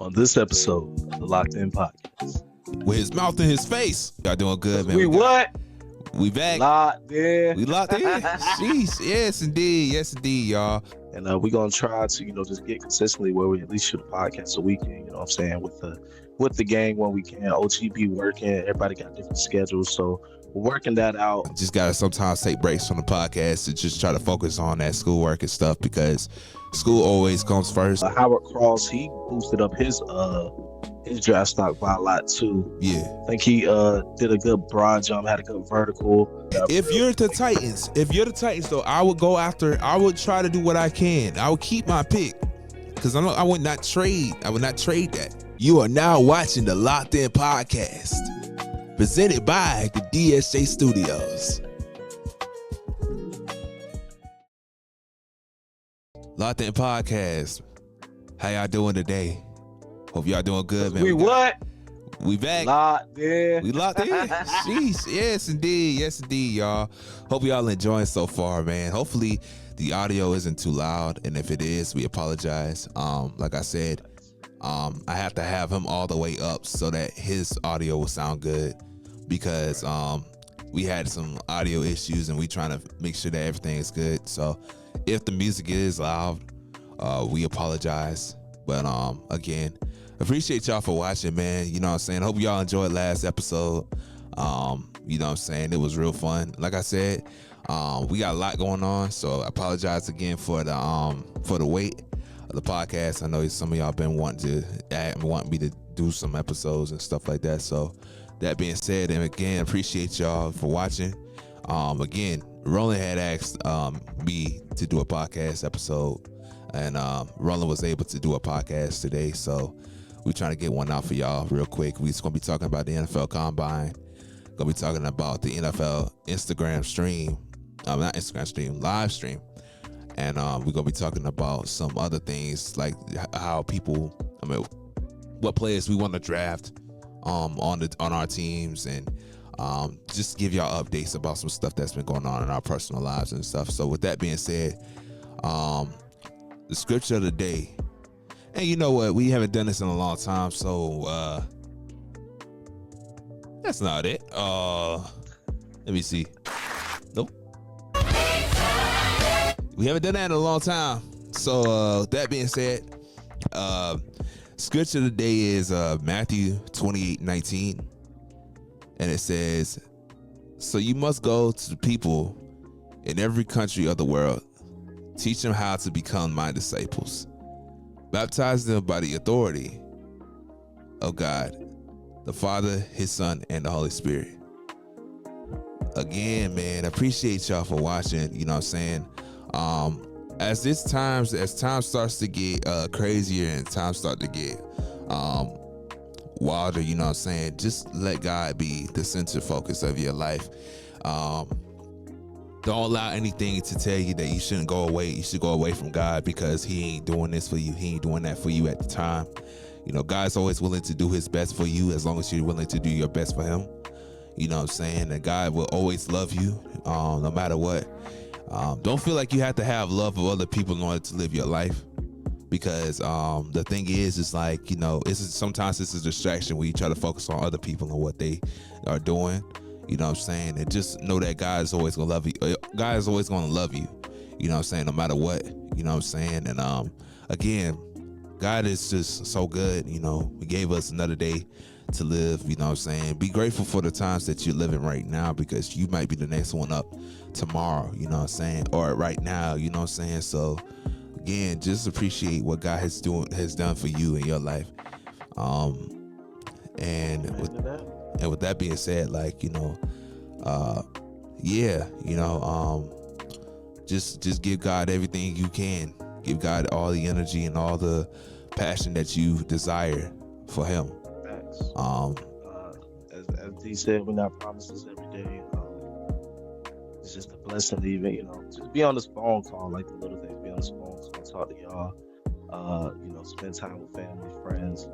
on this episode of the Locked In Podcast. With his mouth in his face. Y'all doing good, man. We We back. Locked in. We locked in. Jeez. Yes, indeed. Yes, indeed, y'all. And we're going to try to, just get consistently where we at least shoot a podcast a weekend, what I'm saying, with the gang when we can. OGB working. Everybody got different schedules, so we're working that out. Just got to sometimes take breaks from the podcast to just try to focus on that schoolwork and stuff because school always comes first. Howard Cross, he boosted up his draft stock by a lot too. Yeah. I think he did a good broad jump, had a good vertical. If you're the Titans though, I would try to do what I can. I would keep my pick because I would not trade that. You are now watching the Locked In Podcast, presented by the DSJ Studios. Locked In Podcast. How y'all doing today? Hope y'all doing good, man. We back. Locked in. We locked in. Jeez. Yes, indeed. Yes, indeed, y'all. Hope y'all enjoying so far, man. Hopefully the audio isn't too loud, and if it is, we apologize. Like I said, I have to have him all the way up so that his audio will sound good because we had some audio issues and we trying to make sure that everything is good. So if the music is loud, we apologize. But again, appreciate y'all for watching, man. You know what I'm saying? Hope y'all enjoyed last episode. You know what I'm saying? It was real fun. Like I said, we got a lot going on, so I apologize again for the wait of the podcast. I know some of y'all been wanting me to do some episodes and stuff like that. So that being said, and again, appreciate y'all for watching. Again, Roland had asked me to do a podcast episode, and Roland was able to do a podcast today, so we're trying to get one out for y'all real quick. We're just going to be talking about the NFL Combine. Going to be talking about the NFL live stream. And we're going to be talking about some other things like how what players we want to draft on our teams, and just give y'all updates about some stuff that's been going on in our personal lives and stuff. So with that being said, the scripture of the day. And you know what? We haven't done this in a long time, so that's not it. Let me see. Nope. We haven't done that in a long time. So that being said, scripture of the day is Matthew 28:19. And it says, "So you must go to the people in every country of the world, teach them how to become my disciples. Baptize them by the authority of God, the Father, His Son, and the Holy Spirit." Again, man, I appreciate y'all for watching. You know what I'm saying? As time starts to get crazier and time start to get wilder, you know what I'm saying? Just let God be the center focus of your life. Don't allow anything to tell you that you shouldn't go away. You should go away from God because He ain't doing this for you. He ain't doing that for you at the time. You know, God's always willing to do His best for you as long as you're willing to do your best for Him. You know what I'm saying? And God will always love you no matter what. Don't feel like you have to have love of other people in order to live your life, because the thing is like, sometimes it's a distraction when you try to focus on other people and what they are doing. You know what I'm saying? And just know that God is always going to love you. God is always going to love you. You know what I'm saying? No matter what. You know what I'm saying? And again, God is just so good. He gave us another day to live. You know what I'm saying? Be grateful for the times that you're living right now, because you might be the next one up tomorrow. You know what I'm saying? Or right now. You know what I'm saying? So again, just appreciate what God has done for you in your life. And with that being said, like, just give God everything you can. Give God all the energy and all the passion that you desire for Him. Thanks. As D said, we're not promised this every day. It's just a blessing to even, just be on this phone call, like the little things, be on this phone call, talk to y'all, spend time with family, friends.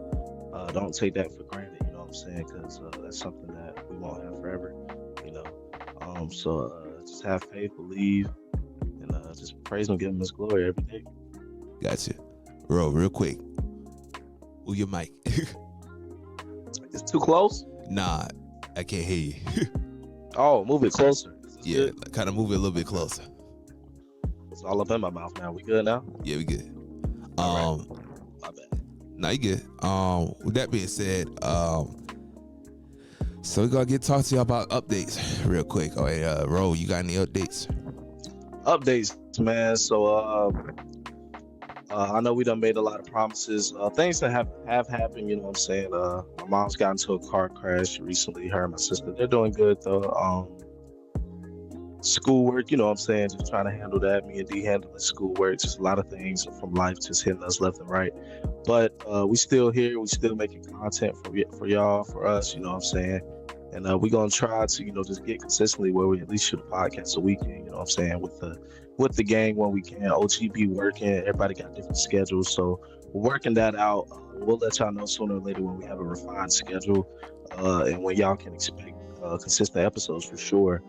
Don't take that for granted, you know what I'm saying? Because that's something that we won't have forever, So just have faith, believe, and just praise Him, give Him His glory every day. Gotcha. Real quick. Move your mic. It's too close? Nah, I can't hear you. Oh, move it closer. Yeah, kind of move it a little bit closer. It's all up in my mouth now. We good now? Yeah, we good. All right. My bad. Nah, you good. With that being said, so we're gonna talk to you about updates real quick. Oh, hey, Ro, you got any updates? Updates, man. So I know we done made a lot of promises. Things that have happened, you know what I'm saying? My mom's got into a car crash recently, her and my sister. They're doing good though. Schoolwork, you know what I'm saying? Just trying to handle that. Me and D handling schoolwork. Just a lot of things from life just hitting us left and right. But we still here. We still making content for y'all, for us, you know what I'm saying? And we're going to try to, you know, just get consistently where we at least shoot a podcast a weekend, you know what I'm saying, with the gang when we can. OG be working. Everybody got different schedules. So we're working that out. We'll let y'all know sooner or later when we have a refined schedule and when y'all can expect consistent episodes for sure.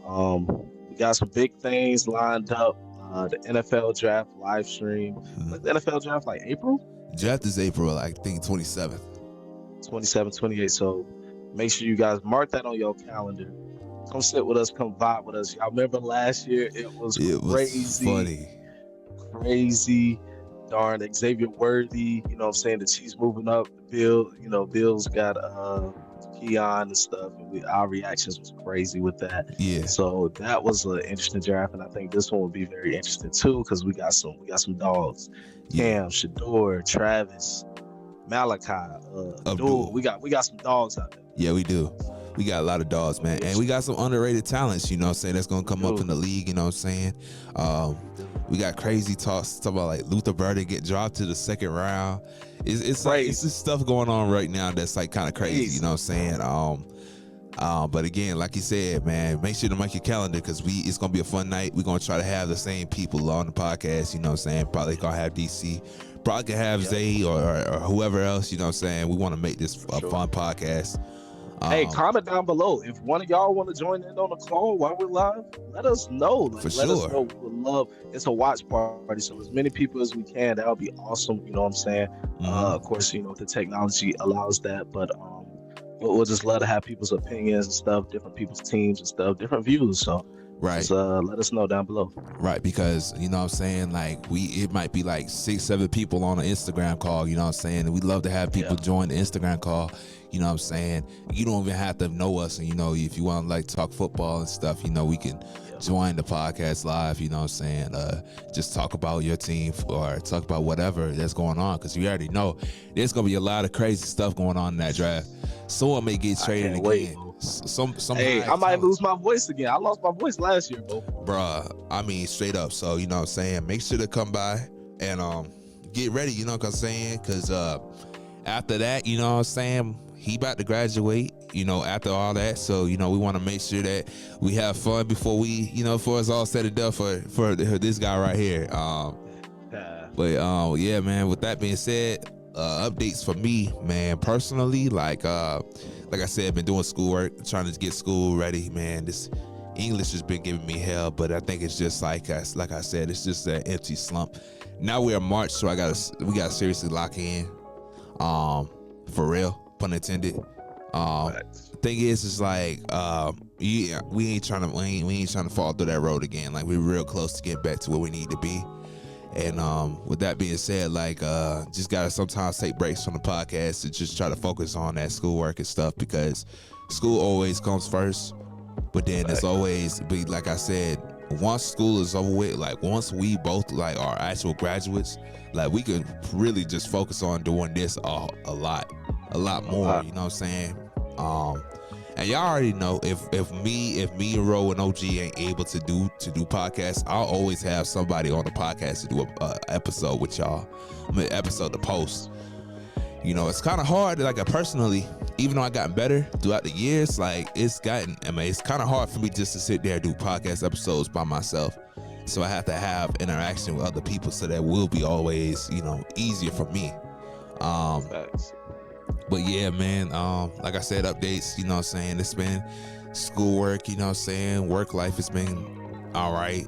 We got some big things lined up. The NFL draft live stream. Like the NFL draft like April? Draft is April, I think 27th. 27, 28. So make sure you guys mark that on your calendar. Come sit with us, come vibe with us. Y'all remember last year? It was crazy. Funny. Crazy. Darn Xavier Worthy. You know what I'm saying? The Chiefs moving up. Bills got Keon and stuff. And our reactions was crazy with that. Yeah. So that was an interesting draft, and I think this one will be very interesting too because we got some dogs. Yeah. Cam, Shador, Travis, Malachi, Abdul. We got some dogs out there. Yeah, we do. We got a lot of dogs, man. And we got some underrated talents, you know what I'm saying, that's going to come up in the league, you know what I'm saying? We got crazy talks about like Luther Burden get dropped to the second round. It's like, it's just stuff going on right now that's like kind of crazy, you know what I'm saying? But again, like you said, man, make sure to mark your calendar because it's going to be a fun night. We're going to try to have the same people on the podcast, you know what I'm saying? Probably going to have DC. Probably can have Zay or whoever else, you know what I'm saying? We want to make this a fun podcast. Hey, comment down below. If one of y'all want to join in on the call while we're live, let us know. Let us know. We would love. It's a watch party, so as many people as we can, that would be awesome. You know what I'm saying? Of course, you know, the technology allows that, but we'll just love to have people's opinions and stuff, different people's teams and stuff, different views. So just, let us know down below. Right, because you know what I'm saying, like it might be like 6-7 people on an Instagram call, you know what I'm saying? And we'd love to have people join the Instagram call. You know what I'm saying? You don't even have to know us, and you know, if you want to like talk football and stuff, you know, we can join the podcast live, you know what I'm saying? Just talk about your team or talk about whatever that's going on, because you already know there's gonna be a lot of crazy stuff going on in that draft. Someone may get traded again. Wait, Hey, I might lose my voice again. I lost my voice last year, bro. Bruh, I mean, straight up. So, you know what I'm saying? Make sure to come by and get ready, you know what I'm saying? Because after that, you know what I'm saying, he about to graduate, you know, after all that. So, you know, we want to make sure that we have fun before we, you know, before it's all said and done for this guy right here. But yeah, man, with that being said, updates for me, man, personally, like I said, I've been doing schoolwork, trying to get school ready, man. This English has been giving me hell, but I think it's just like I said, it's just an empty slump. Now we're in March, so we gotta seriously lock in, for real, pun intended. Thing is like, we ain't trying to fall through that road again. Like, we're real close to getting back to where we need to be. And with that being said, like, just gotta sometimes take breaks from the podcast to just try to focus on that schoolwork and stuff, because school always comes first. But then it's always be like I said, once school is over with, like once we both like are actual graduates, like we could really just focus on doing this a lot more. You know what I'm saying? And y'all already know if me and Ro and OG ain't able to do podcasts, I'll always have somebody on the podcast to do a episode with y'all. Episode to post. You know, it's kind of hard. Like, personally, even though I gotten better throughout the years, like it's kind of hard for me just to sit there and do podcast episodes by myself. So I have to have interaction with other people, so that will be always, you know, easier for me. But yeah, man, like I said, updates, you know what I'm saying? It's been schoolwork, you know what I'm saying? Work life has been all right.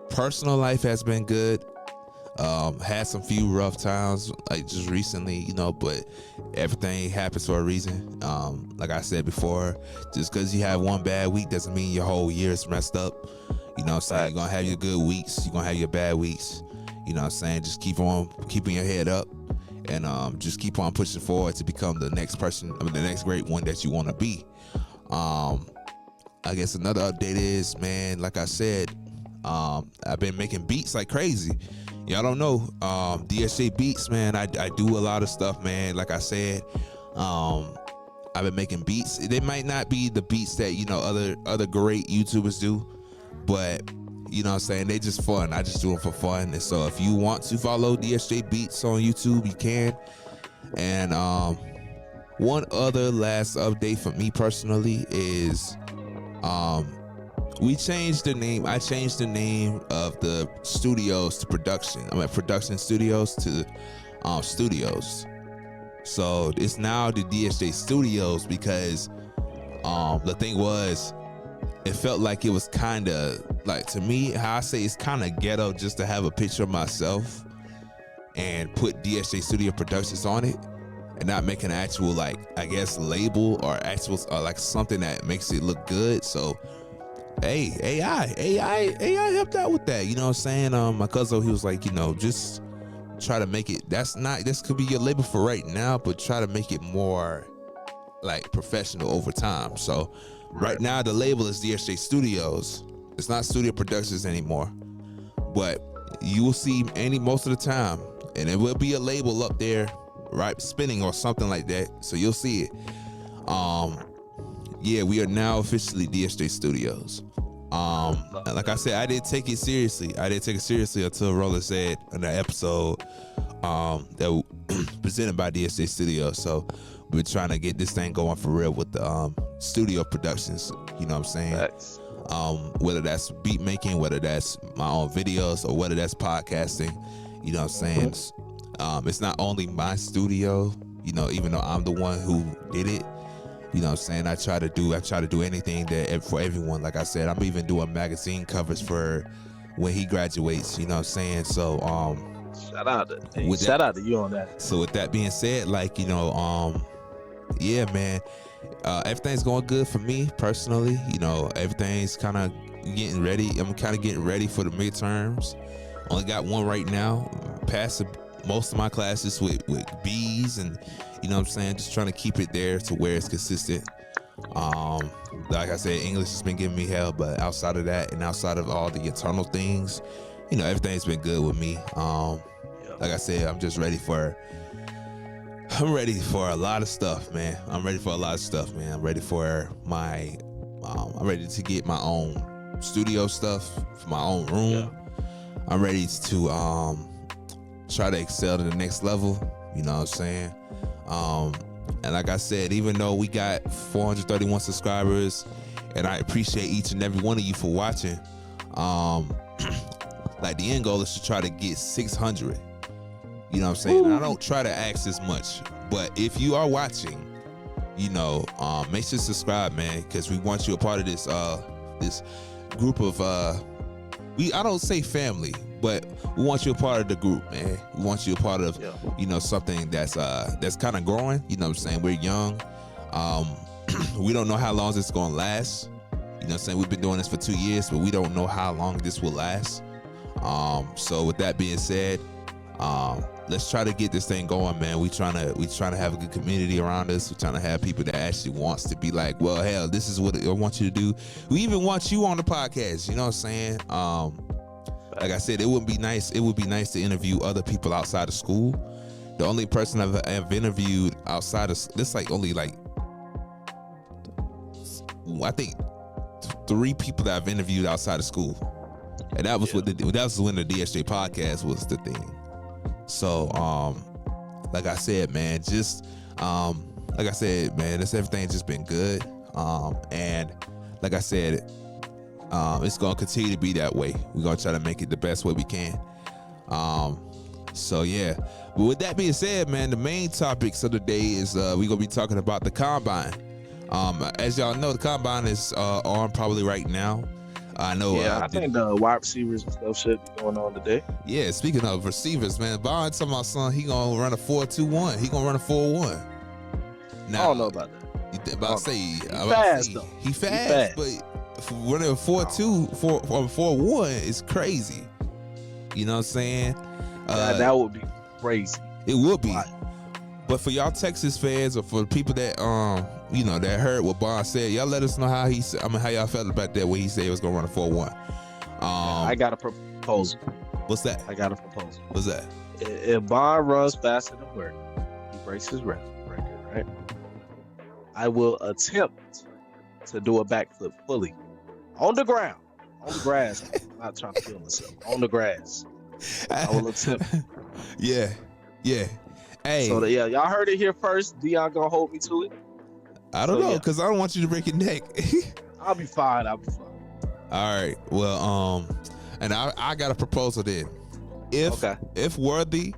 Personal life has been good. Had some few rough times, like just recently, but everything happens for a reason. Like I said before, just because you have one bad week doesn't mean your whole year is messed up. You know what I'm saying? You're gonna have your good weeks, you're gonna have your bad weeks. You know what I'm saying? Just keep on keeping your head up, and just keep on pushing forward to become the next person, the next great one that you want to be. I guess another update is, man, like I said, I've been making beats like crazy. Y'all don't know, DSJ Beats, man, I do a lot of stuff, man. Like I said, I've been making beats. They might not be the beats that, other great YouTubers do, but, you know what I'm saying, they just fun. I just do them for fun. And so if you want to follow DSJ Beats on YouTube, you can. And one other last update for me personally is we changed the name. I changed the name of the studios to production. Production studios to studios. So it's now the DSJ Studios because the thing was, it felt like it was kind of like, to me, how I say, it's kind of ghetto just to have a picture of myself and put DSJ Studio Productions on it and not make an actual, like, I guess, label or actual like something that makes it look good. So hey, AI helped out with that. You know what I'm saying? My cousin, he was like, just try to make it, this could be your label for right now, but try to make it more like professional over time. So right now the label is DSJ Studios. It's not Studio Productions anymore, but you will see most of the time, and it will be a label up there, right, spinning or something like that. So you'll see it. Yeah, we are now officially DSJ Studios. And like I said, I didn't take it seriously. Until Roller said in the episode that presented by DSJ Studios. So we're trying to get this thing going for real with the studio productions. You know what I'm saying? Facts. Whether that's beat making, whether that's my own videos, or whether that's podcasting. You know what I'm saying? It's not only my studio. Even though I'm the one who did it. You know what I'm saying? I try to do anything that for everyone. Like I said, I'm even doing magazine covers for when he graduates. You know what I'm saying? So shout out to you on that. So with that being said, like, yeah, man, everything's going good for me personally. Everything's kind of getting ready. I'm kind of getting ready for the midterms. Only got one right now. Passed most of my classes with B's, and you know what I'm saying, just trying to keep it there to where it's consistent. Like I said, English has been giving me hell, but outside of that and outside of all the internal things, everything's been good with me. Like I said, I'm ready for a lot of stuff, man. I'm ready for my I'm ready to get my own studio stuff for my own room. Yeah. I'm ready to try to excel to the next level. You know what I'm saying? And like I said, even though we got 431 subscribers, and I appreciate each and every one of you for watching, like the end goal is to try to get 600. You know what I'm saying? And I don't try to ask as much, but if you are watching, make sure to subscribe, man, because we want you a part of this this group of I don't say family, but we want you a part of the group, man. We want you a part of, something that's kind of growing. You know what I'm saying? We're young. We don't know how long this is going to last. You know what I'm saying? We've been doing this for 2 years, but we don't know how long this will last. So with that being said, let's try to get this thing going, man. We trying to have a good community around us. We're trying to have people that actually wants to be like, well, hell, this is what I want you to do. We even want you on the podcast. You know what I'm saying? Like I said, it would be nice to interview other people outside of school. The only person I've interviewed outside of this, like only like, I think 3 people that I've interviewed outside of school, and that was when the DSJ podcast was the thing. So, like I said, man, this everything's just been good. And like I said, it's gonna continue to be that way. We're gonna try to make it the best way we can. So yeah. But with that being said, man, the main topics of the day is we're gonna be talking about the combine. As y'all know, the combine is on probably right now. I know. Yeah, I think the wide receivers and stuff should be going on today. Yeah, speaking of receivers, man, Bond talking about son, he gonna run a 4-2-1. He gonna run a 4-1. Now, I don't know about that. He fast, but running a 4-1 is crazy. You know what I'm saying? That would be crazy. It would be. But for y'all Texas fans or for people that that heard what Bond said, y'all let us know how how y'all felt about that when he said he was gonna run a 4-1. I got a proposal. What's that? I got a proposal. What's that? If Bond runs faster than Worthy, he breaks his record, right? I will attempt to do a backflip fully on the ground, on the grass. I'm not trying to kill myself. On the grass, I will attempt. Yeah. Hey. So y'all heard it here first. Dion gonna hold me to it. I don't know, because I don't want you to break your neck. I'll be fine. All right. Well, and I got a proposal then. If Worthy,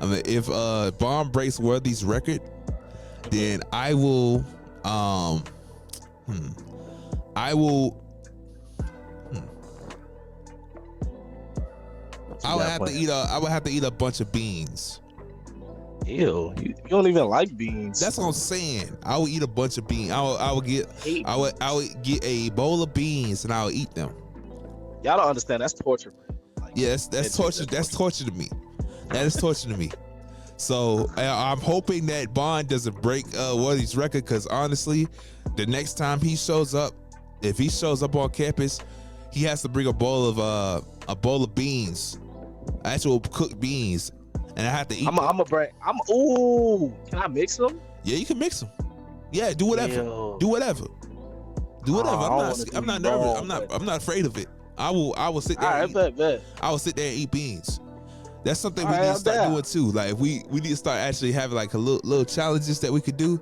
if Bond breaks Worthy's record, then I will I would have to eat a bunch of beans. Ew, you don't even like beans. That's what I'm saying. I would eat a bunch of beans. I would get a bowl of beans and I would eat them. Y'all don't understand. That's torture. Like, yeah, that's torture. That's torture to me. That is torture to me. So I'm hoping that Bond doesn't break Worthy's record, because honestly, the next time he shows up, if he shows up on campus, he has to bring a bowl of beans, actual cooked beans. And I have to eat. Can I mix them? Yeah, you can mix them. Yeah, do whatever. Ew. Do whatever. I'm not nervous. I'm not afraid of it. I will sit there. I will sit there and eat beans. That's something we need to start doing too. Like we need to start actually having like a little challenges that we could do.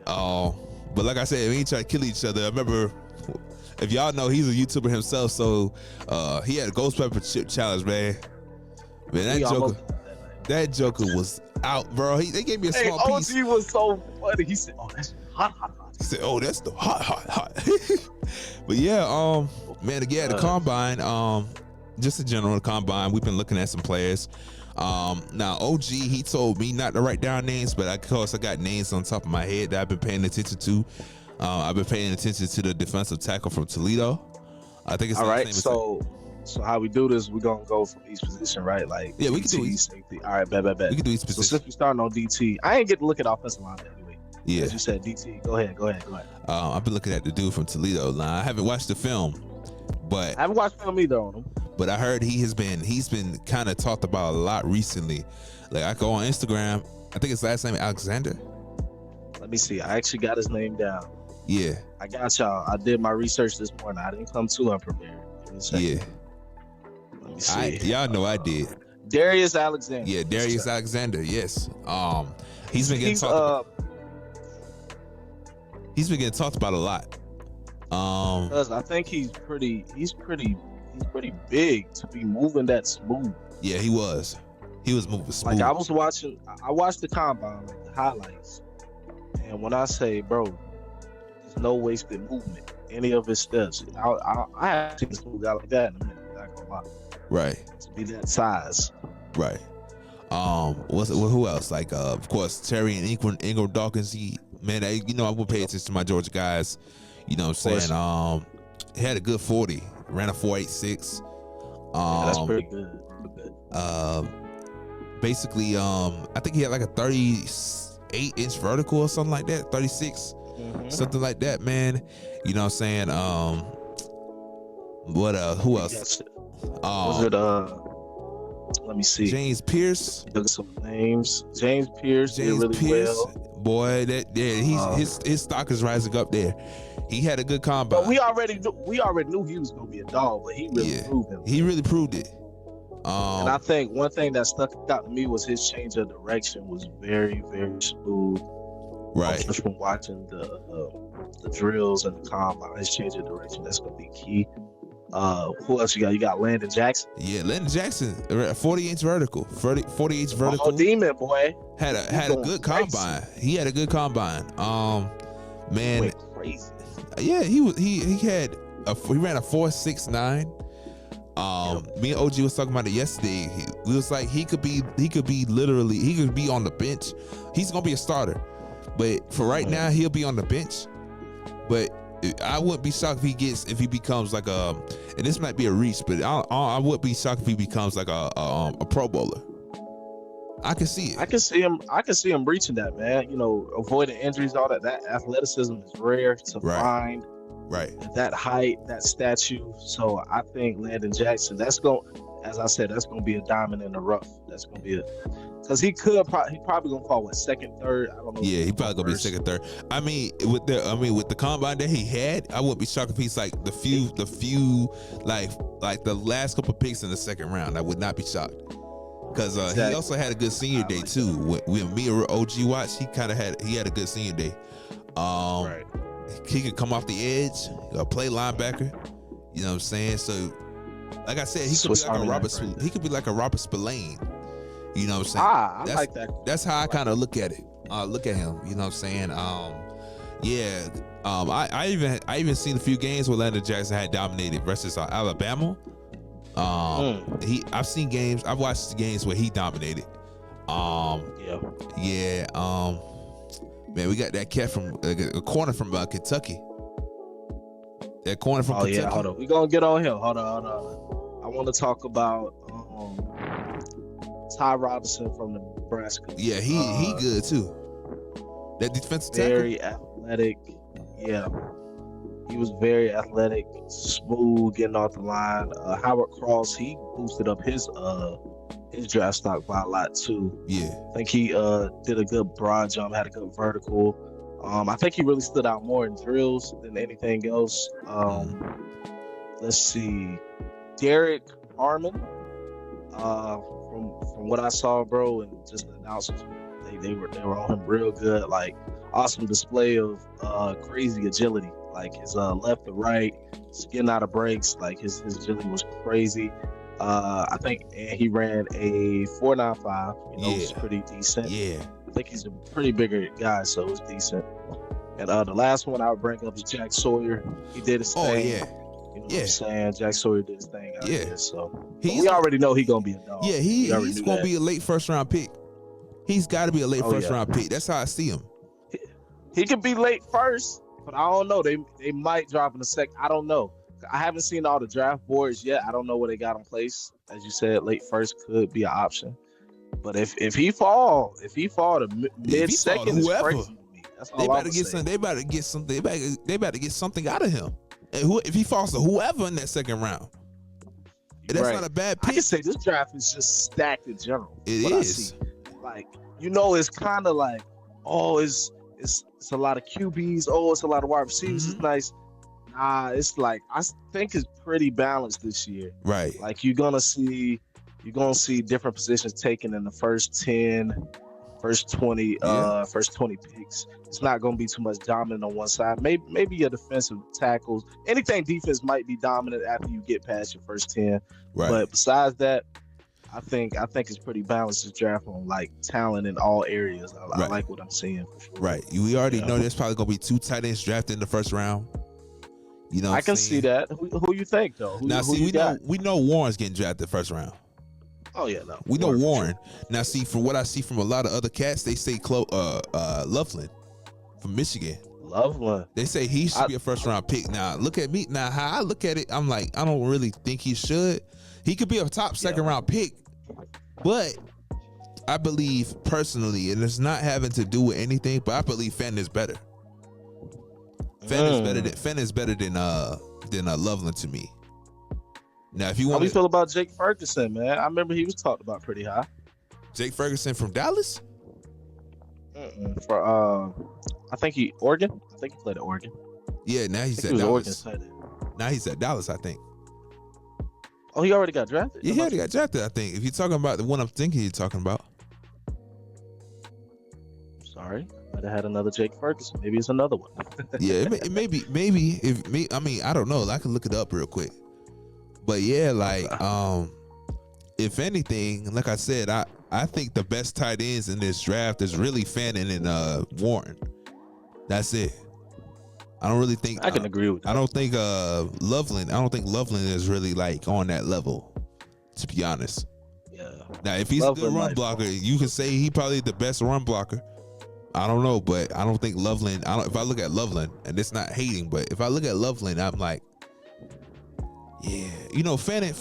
But like I said, we ain't trying to kill each other. I remember, if y'all know, he's a YouTuber himself, so he had a ghost pepper chip challenge, man. Man, that Joker was out, bro. They gave me a small piece. OG was so funny. He said, "Oh, that's hot." He said, "Oh, that's the hot." But yeah, man, again, the combine, just in general, the combine, we've been looking at some players. Now, OG, he told me not to write down names, but of course, I got names on top of my head that I've been paying attention to. I've been paying attention to the defensive tackle from Toledo. I think it's all right. So how we do this? We're gonna go from each position, right? Like, yeah, we can do each safety. All right, bet. We can do each position. So since we starting on DT, I ain't get to look at offensive line anyway. Yeah, as you said, DT. Go ahead. I've been looking at the dude from Toledo. Now, I haven't watched the film, but I haven't watched film either on him. But I heard he's been kind of talked about a lot recently. Like, I go on Instagram. I think his last name is Alexander. Let me see. I actually got his name down. Yeah, I got y'all. I did my research this morning. I didn't come too unprepared. Yeah. Y'all know I did. Darius Alexander. Yeah, Darius Alexander. Yes. He's been getting talked about a lot. Because I think he's pretty big to be moving that smooth. Yeah, he was moving smooth. Like, I watched the combine, like the highlights, and when I say, bro, there's no wasted movement, any of his steps. I haven't seen a smooth guy like that in a minute. Not gonna lie. Right. To be that size. Right. Who else? Like, of course, Terry and Ingram Dawkins. I will pay attention to my Georgia guys. You know what I'm saying? He had a good 40. Ran a 4.86. That's pretty good. Basically, I think he had like a 38-inch vertical or something like that. 36, something like that, man. You know what I'm saying? Who else? Was it let me see. James Pierce. Look at some names. James Pierce did really well. Boy, his stock is rising up there. He had a good combine. But we already knew he was gonna be a dog, but he really proved it. He really proved it. And I think one thing that stuck out to me was his change of direction was very, very smooth. Right. Just from watching the drills and the combine, his change of direction, that's gonna be key. Who else you got? You got Landon Jackson. Yeah, Landon Jackson, 40-inch vertical, 40-inch vertical. Oh, demon boy. Had a good combine. He had a good combine. Man, crazy. Yeah, he had he ran a 4.69. Me and OG was talking about it yesterday. We was like, he could be on the bench. He's gonna be a starter, but for right now, he'll be on the bench. But I wouldn't be shocked if he becomes like and this might be a reach, but I wouldn't be shocked if he becomes like a Pro Bowler. I can see it. I can see him reaching that, man. You know, avoiding injuries, all that. That athleticism is rare to find. Right. That height, that stature. So I think Landon Jackson, as I said, that's going to be a diamond in the rough. That's going to be because he probably going to fall second, third. I don't know. Yeah, he probably going to be second, third. I mean, with the combine that he had, I wouldn't be shocked if he's like the few like the last couple picks in the second round. I would not be shocked. Because exactly. He also had a good senior day too. When me or OG watched, he had a good senior day. Right. He could come off the edge, play linebacker. You know what I'm saying? So, like I said, he could be like a Robert Spillane. You know what I'm saying? I like that. That's how I kind of look at it. Look at him. You know what I'm saying? I even seen a few games where Landon Jackson had dominated versus Alabama. I've seen games. I've watched games where he dominated. Man, we got that cat from a corner from Kentucky. That corner from Kentucky. Hold on. We gonna get on him. Hold on. I want to talk about Ty Robinson from Nebraska. Yeah, he good too. That defensive tackle. Very athletic. Yeah. He was very athletic, smooth, getting off the line. Howard Cross, he boosted up his draft stock by a lot too. Yeah, I think he did a good broad jump, had a good vertical. I think he really stood out more in drills than anything else. Let's see, Derek Harmon. From what I saw, bro, and just the announcers, they were on him real good. Like awesome display of crazy agility. Like his left to right, just getting out of breaks. Like his agility was crazy. I think he ran a 4.95. Which is pretty decent. Yeah, I think he's a pretty bigger guy, so it was decent. And the last one I would bring up is Jack Sawyer. He did his thing. You know what I'm saying? Jack Sawyer did his thing out there. So we already know he's gonna be a dog. Yeah, he's gonna be a late first round pick. He's got to be a late first round pick. That's how I see him. He could be late first. But I don't know. They might drop in a sec. I don't know. I haven't seen all the draft boards yet. I don't know what they got in place. As you said, late first could be an option. But if he fall to mid second, it's crazy to me. That's all they better get something. They better get something. They better get something out of him. And if he falls to whoever in that second round, that's not a bad pick. I can say this draft is just stacked in general. It is. Like it's kind of like it's a lot of QBs. It's a lot of wide receivers. It's nice. It's like I think it's pretty balanced this year. Right. Like you're gonna see different positions taken in the first 10, first 20, first 20 picks. It's not gonna be too much dominant on one side. Maybe your defensive tackles. Anything defense might be dominant after you get past your first 10. Right. But besides that, I think it's pretty balanced, this draft on like talent in all areas. I like what I'm seeing for sure. Right. We already know there's probably gonna be 2 tight ends drafted in the first round. You know, I can see that. Who you think though? We know Warren's getting drafted first round. Oh yeah, no. We know Warren. Sure. Now, see, from what I see from a lot of other cats, they say Loveland from Michigan. Loveland. They say he should be a first round pick. Now, look at me. Now, how I look at it, I'm like, I don't really think he should. He could be a top second round pick. But I believe personally, and it's not having to do with anything, but I believe Fenton is better. Fenton is better than Loveland to me. Now, if you want, how do you feel about Jake Ferguson, man? I remember he was talked about pretty high. Jake Ferguson from Dallas? For I think Oregon. I think he played at Oregon. Yeah, now he's at Dallas. Now he's at Dallas, I think. Oh, he already got drafted? Yeah, he already got drafted, I think. If you're talking about the one I'm thinking you're talking about. Sorry. Might have had another Jake Ferguson. Maybe it's another one. Yeah, maybe. I mean, I don't know. I can look it up real quick. But yeah, like, if anything, like I said, I think the best tight ends in this draft is really Fannin and Warren. That's it. I don't really think I can agree with that. I don't think Loveland. I don't think Loveland is really like on that level, to be honest. Yeah. Now, if he's Loveland a good run blocker, you can say he probably the best run blocker. I don't know, but I don't think Loveland. If I look at Loveland, and it's not hating, but if I look at Loveland, I'm like, yeah, you know, Fannin,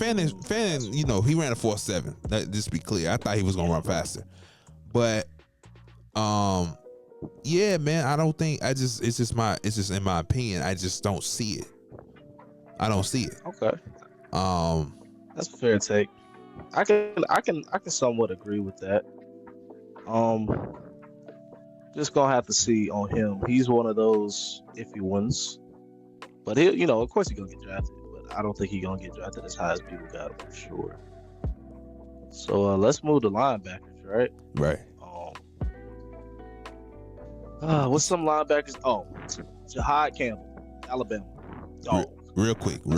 you know, he ran a 4.7. That just be clear. I thought he was gonna run faster, but yeah, man, I don't think. It's just in my opinion. I just don't see it. I don't see it. Okay. That's a fair take. I can somewhat agree with that. Just gonna have to see on him. He's one of those iffy ones, but he, you know, of course he's gonna get drafted. But I don't think he's gonna get drafted as high as people got him for sure. So let's move to linebackers, right? Right. What's some linebackers? Oh, Jahad Campbell, Alabama. Oh, real quick. You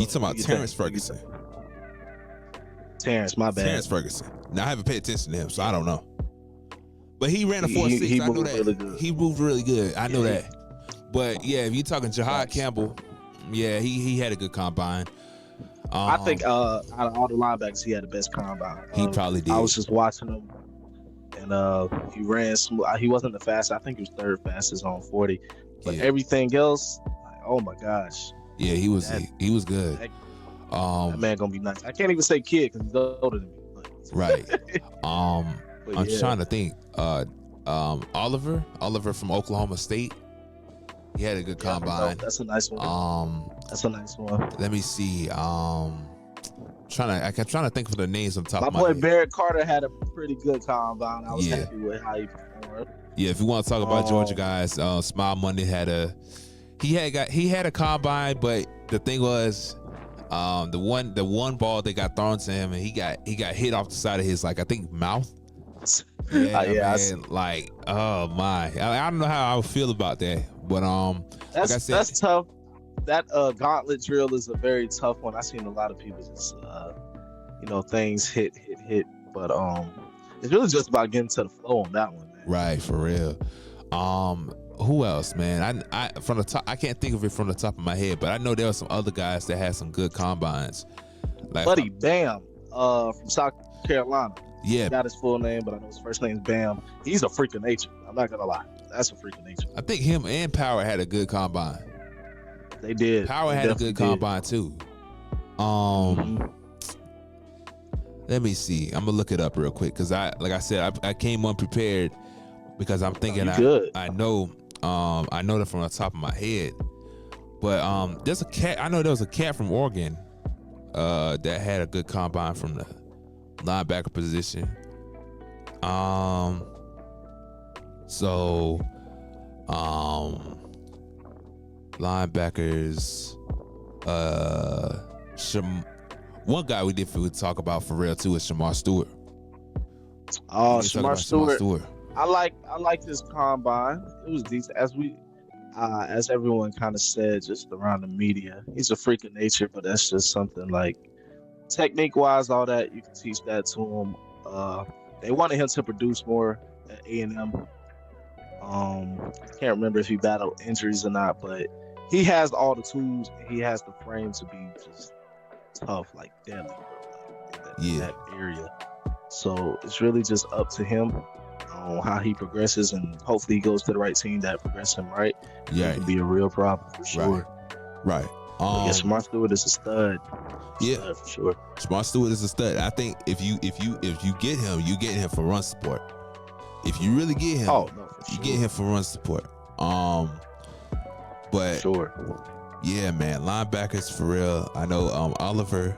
talking about Terrence Ferguson? Terrence, my bad. Terrence Ferguson. Now I haven't paid attention to him, so I don't know. But he ran a 4.6. I know that. Really, he moved really good. I know that. But yeah, if you're talking Jahad Campbell, yeah, he had a good combine. I think out of all the linebackers, he had the best combine. He probably did. I was just watching him, and he ran smooth. He wasn't the fastest. I think he was third fastest on 40. But everything else, like, oh my gosh. Yeah, he was good. That man gonna be nice. I can't even say kid because he's older than me. But. Right. I'm trying to think. Oliver from Oklahoma State. He had a good combine. That's a nice one. That's a nice one. Let me see. Trying to think of the names on top of my boy head. Barrett Carter had a pretty good combine. I was happy with how he performed. Yeah, if you want to talk about Georgia guys, Smile Monday had a combine, but the thing was, the one ball that got thrown to him, and he got hit off the side of his, like, I think, mouth. Yeah, man, like, oh my, I don't know how I would feel about that, but that's, like I said, that's tough. That gauntlet drill is a very tough one. I've seen a lot of people just things hit, but it's really just about getting to the flow on that one, man. Right, for real. Who else, man? I from the top, I can't think of it from the top of my head, but I know there were some other guys that had some good combines. Like Buddy Bam, from South Carolina. Yeah, got his full name, but I know his first name's Bam. He's a freak of nature. I'm not gonna lie, that's a freak of nature. I think him and Power had a good combine. They did. Power had a good combine too. Let me see. I'm gonna look it up real quick because I came unprepared because I'm thinking I know that from the top of my head. But there's a cat. I know there was a cat from Oregon that had a good combine from the linebacker position. Linebackers. One guy we did talk about for real too is Shamar Stewart. Oh, Shamar Stewart. I like this combine. It was decent, as everyone kind of said, just around the media. He's a freak of nature, but that's just something like technique-wise, all that you can teach that to him. They wanted him to produce more at A&M. I can't remember if he battled injuries or not, but he has all the tools. He has the frame to be just tough, like deadly, in that area. So it's really just up to him on how he progresses, and hopefully he goes to the right team that progresses him right. Yeah, it can be a real problem for sure. Right. Shamar Stewart is a stud. Yeah, for sure. Shamar Stewart is a stud. I think if you get him, you get him for run support. If you really get him, you get him for run support. But sure. Yeah, man, linebackers for real. I know Oliver.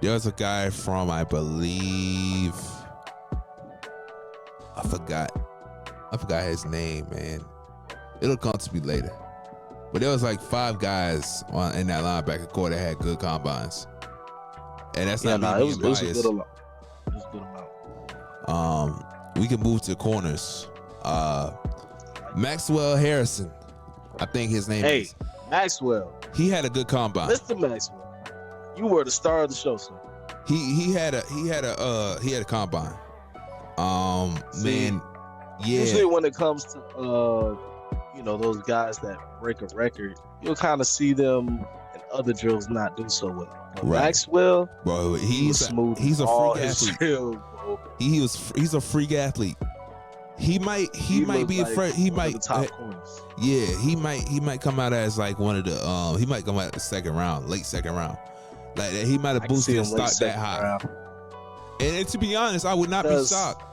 There was a guy from, I believe, I forgot his name, man. It'll come to me later. But there was like 5 guys in that linebacker core that had good combines, and that's not me being biased. It was a good amount. We can move to corners. Maxwell Hairston, I think his name is. Maxwell. He had a good combine. Mr. Maxwell, you were the star of the show, sir. He had a combine. Man, Yeah. Usually when it comes to those guys that break a record, you'll kind of see them in other drills not do so well. But Right. Maxwell, Bro, he's smooth. He's a freak athlete. Drills, bro. He's a freak athlete. He might be like he one might of the top corners. Yeah, he might come out as like one of the he might come out the second round, late second round. Like he might have boosted and start that high. And to be honest, I would not be shocked.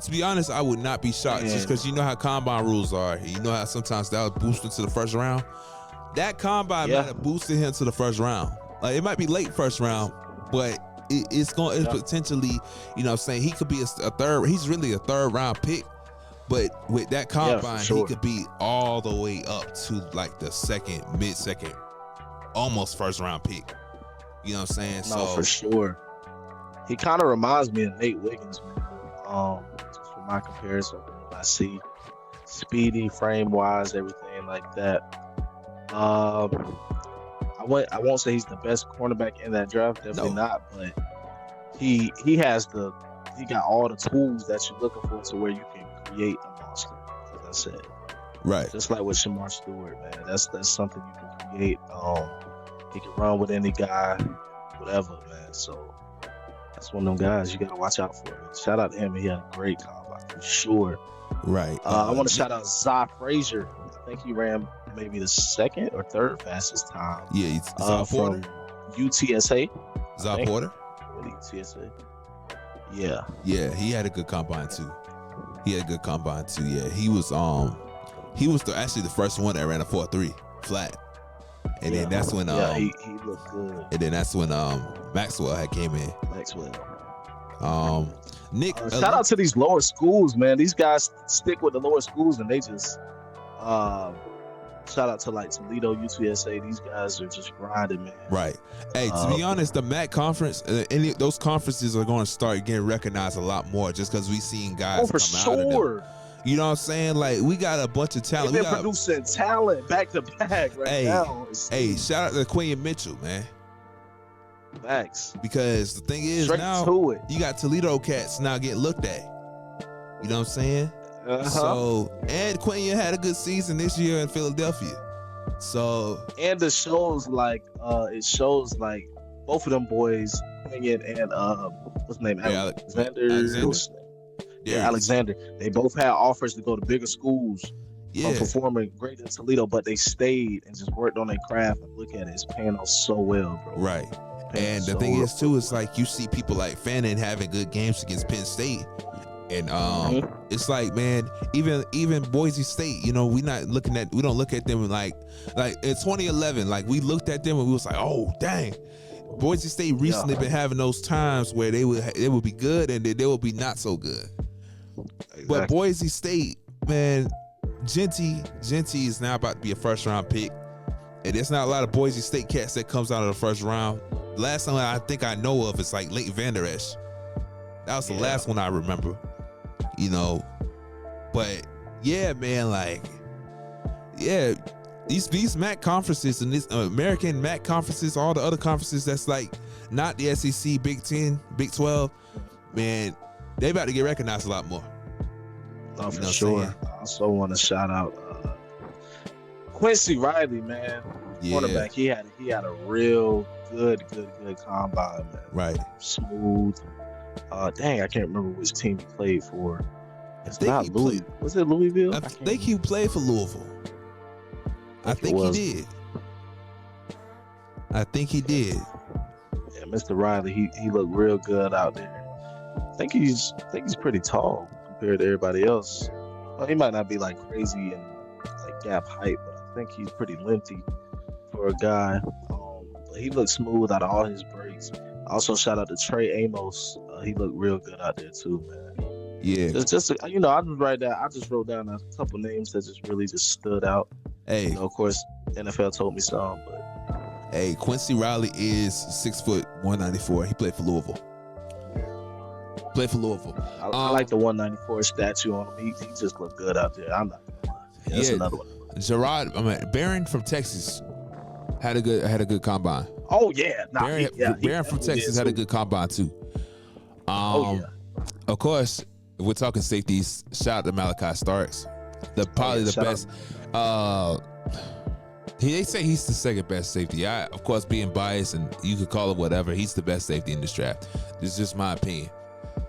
To be honest, I would not be shocked just because you know how combine rules are. You know how sometimes that would boost him to the first round. That combine might have boosted him to the first round. Like it might be late first round, but it's potentially, you know what I'm saying, he could be a third. He's really a third round pick. But with that combine, he could be all the way up to like the second, mid-second, almost first round pick. You know what I'm saying? No, for sure. He kind of reminds me of Nate Wiggins, man. Just for my comparison, what I see, speedy, frame-wise, everything like that. I won't say he's the best cornerback in that draft, definitely not. But he got all the tools that you're looking for to where you can create a monster, as I said. Right. Just like with Shamar Stewart, man. That's something you can create. He can run with any guy, whatever, man. So that's one of them guys you gotta watch out for. Man. Shout out to him. He had a great combine for sure. Right. I want to shout out Zah Frazier. I think he ran maybe the second or third fastest time. Yeah, he's from UTSA. Zah Porter. UTSA. Yeah. Yeah, he had a good combine too. Yeah, he was actually the first one that ran a 4.3 flat. And then that's when he looked good. And then that's when Maxwell had came in. Nick, shout out to these lower schools, man. These guys stick with the lower schools, and they just shout out to like Toledo, UTSA. These guys are just grinding, man. Right. Hey, to be honest, the MAC conference, those conferences are going to start getting recognized a lot more just because we've seen guys come out of them. You know what I'm saying? Like, we got a bunch of talent. They've been producing talent back to back now. Hey, shout out to Quinn Mitchell, man. Facts. Because the thing is, now you got Toledo cats now getting looked at. You know what I'm saying? So, and Quinn had a good season this year in Philadelphia. So, and it shows like both of them boys, Quinn and what's his name? Alexander. They both had offers to go to bigger schools. Performing great in Toledo, but they stayed and just worked on their craft. And look at it, it's paying off so well, bro. Right. And the thing is too, it's like you see people like Fannin having good games against Penn State. And it's like, man, even Boise State, you know, we don't look at them like in 2011, like we looked at them and we was like, oh dang. Boise State recently been having those times where they would be good and they would be not so good. Exactly. But Boise State, man, Genty is now about to be a first round pick. And there's not a lot of Boise State cats that comes out of the first round. The last one I think I know of is like Leighton Vander Esch. That was the last one I remember. You know. But yeah, man, like, yeah, these MAC conferences and this American MAC conferences, all the other conferences that's like not the SEC, Big 10, Big 12, man, they about to get recognized a lot more. Oh, for sure. I also want to shout out Quincy Riley, man. Quarterback. He had a real good combine, man. Right. Smooth. Dang, I can't remember which team he played for. It's not Louisville. Was it Louisville? I think he played for Louisville. I think he did. Yeah, Mr. Riley, he looked real good out there. I think he's pretty tall compared to everybody else. Well, he might not be like crazy and like gap height, but I think he's pretty lengthy for a guy. But he looked smooth out of all his breaks. Also, shout out to Trey Amos. He looked real good out there too, man. Yeah. I just wrote down a couple names that just really just stood out. Hey, you know, of course, NFL told me some, but hey, Quincy Riley is 6 foot 194. He played for Louisville. I like the 194 statue on him. He just looked good out there. I'm not gonna lie. That's another one. Barron from Texas had a good combine. Oh yeah, Barron from Texas had a good combine too. Of course, if we're talking safeties, shout out to Malachi Starks. Probably the best. They say he's the second best safety. I, of course, being biased, and you could call it whatever, he's the best safety in this draft. This is just my opinion.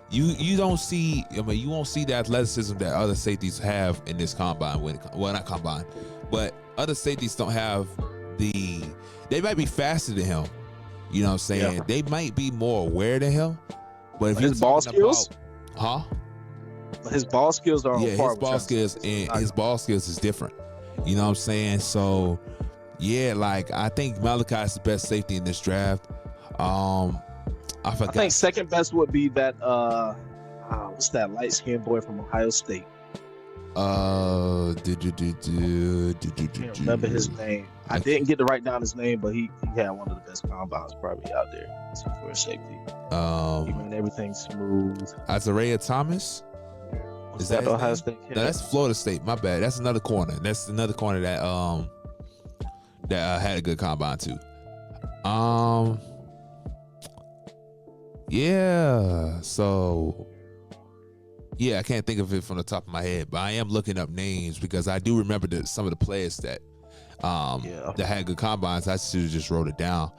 You don't see, you won't see the athleticism that other safeties have in this combine. Well, not combine, but other safeties don't have they might be faster than him. You know what I'm saying? Yeah. They might be more aware than him. But if his ball skills, his ball skills are his ball skills and his ball skills is different. You know what I'm saying? So yeah, like I think Malachi is the best safety in this draft. I think second best would be that what's that light skinned boy from Ohio State? Can't remember his name. I didn't get to write down his name, but he had one of the best combines probably out there for a safety. He ran everything smooth. Isaiah Thomas. Is that Ohio State? No, that's Florida State. My bad. That's another corner. That's another corner that had a good combine too. Yeah. So yeah, I can't think of it from the top of my head, but I am looking up names because I do remember some of the players that that had good combines. I should have just wrote it down.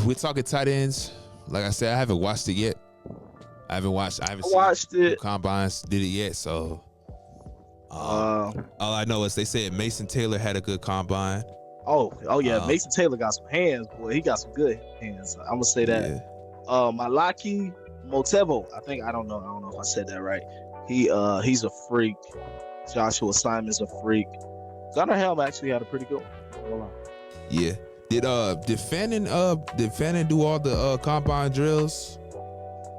We're talking tight ends. Like I said, I haven't watched it yet. I haven't seen combines did it yet. So all I know is they said Mason Taylor had a good combine. Oh yeah, Mason Taylor got some hands, boy. He got some good hands. I'm gonna say that. Yeah. Malaki Motevo, I don't know if I said that right. He's a freak. Joshua Simon's a freak. Gunnar Helm actually had a pretty good one. Yeah. Did Fannin do all the combine drills?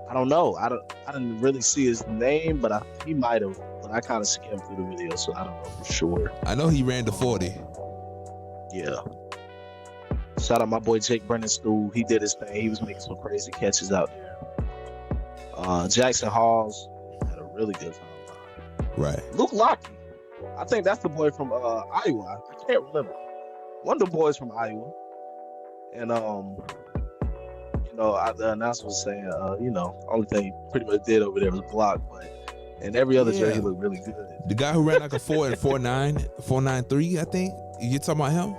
I don't know. I didn't really see his name, but he might have. But I kind of skimmed through the video, so I don't know for sure. I know he ran the 40. Yeah. Shout out my boy Jake Brennan-Stool. He did his thing. He was making some crazy catches out there. Jackson Halls had a really good time. Right. Luke Loc'D. I think that's the boy from Iowa. I can't remember. One of the boys from Iowa. And the announcer was saying, only thing he pretty much did over there was block, but in every other jersey he looked really good. The guy who ran like a 4.93, I think. You talking about him?